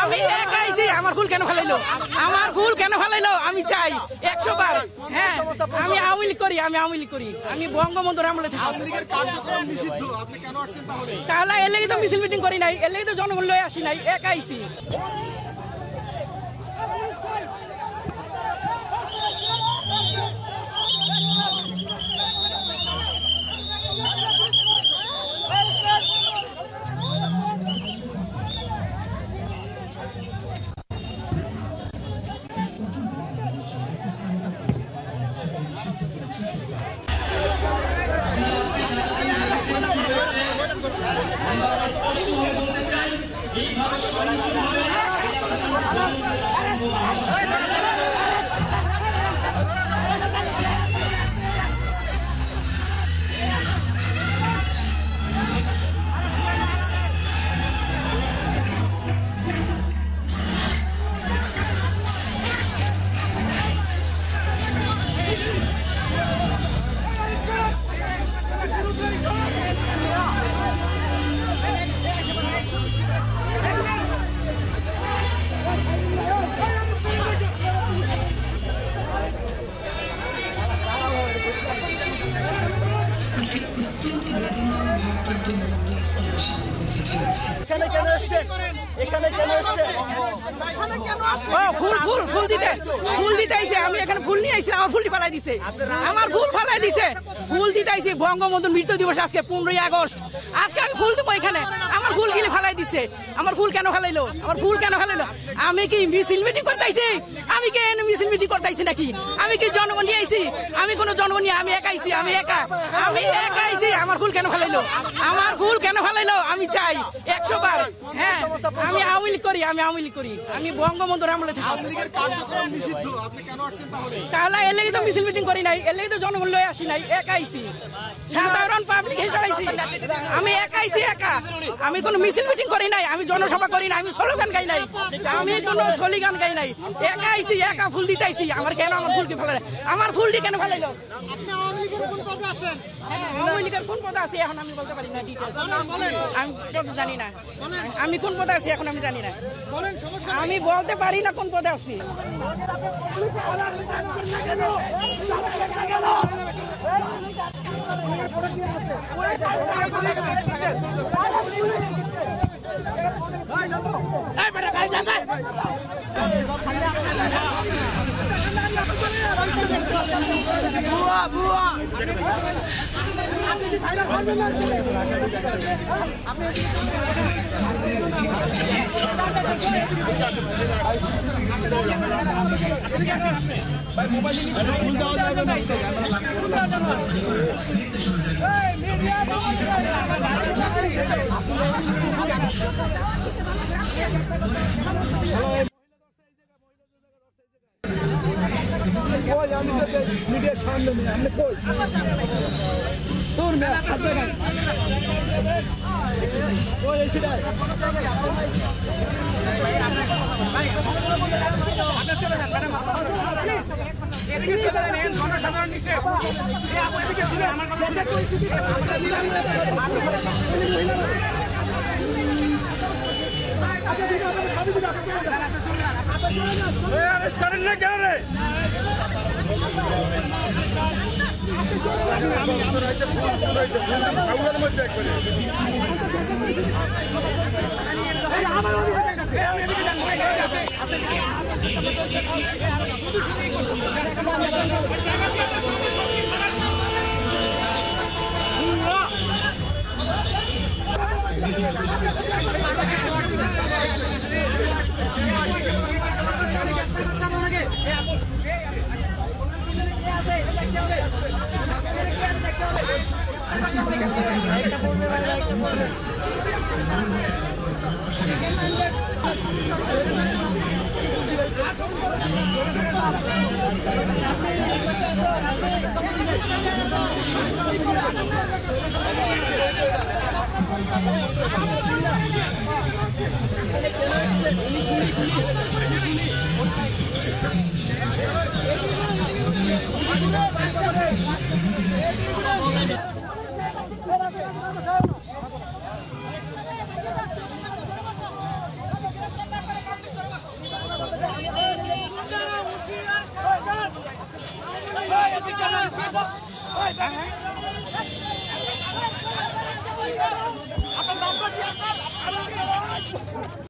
আমি একাইছি, আমার ভুল কেন ফেলাইলো? আমার ভুল কেন ফেলাইলো? আমি চাই 100 বার। হ্যাঁ, আমি আওয়ামী লীগ করি, আমি বঙ্গবন্ধুর আমলে থাকি। তাহলে এর লেগে তো মিছিল মিটিং করি নাই, এর লেগে তো জনগণ লয়ে আসি নাই, একাইছি। ফুল দিতে আইছে, আমি এখানে ফুল নিয়ে আইছি, আমার ফুলটি ফালাই দিছে, আমার ফুল ফালাই দিছে, ফুল দিতে আইছি। বঙ্গবন্ধুর মৃত্যু দিবস আজকে 15ই আগস্ট, আজকে আমি ফুল দেবো এখানে, আমার ফুল গিলে ফালাই দিছে। আমার ফুল কেন ফেলাইলো? আমার ফুল কেন ফেলাইলো? আমি কি মিছিল মিটিং করতে আইছি? আমি কি মিছিল মিটিং করতে আইছি নাকি? আমি কি জনগণ নিয়ে আইছি? আমি কোনো জনগণ নিয়ে, আমি একাইছি, আমি একাইছি। আমার ফুল কেন ফেলাইলো? আমার ফুল কেন ফেলাইলো? আমি চাই 100 বার। হ্যাঁ, আমি আওয়ামী লীগ করি, আমি বঙ্গবন্ধুর আমলে থাকি। তাহলে এর লেগে তো মিছিল মিটিং করি নাই, এর লেগে তো জনগণ লয়ে আসি নাই, একাইছি, সাধারণ পাবলিক হিসেবে আইছি। আমি একাইছি, আমি কোনো মিছিল মিটিং করি নাই, আমি জনসভা করি নাই, আমি স্লোগান গাই নাই, আমি কোনো স্লোগান গাই নাই, একাইছি, ফুল দিতেছি। আমার ফুলটি ফেলে, আমার ফুলটি কেন ফেলাইলো? আওয়ামী লীগের কোন পদে আছে এখন আমি বলতে পারি না, ডিটেইলস আমি জানি না, আমি কোন পদে আছি এখন আমি জানি না, আমি বলতে পারি না কোন পদে আছি। মিডিয়ার সামনে আপনি কই তোর মেয়ে ওই সেটাই জনসাধারণ নিষেধ করেন না কেন রে ওই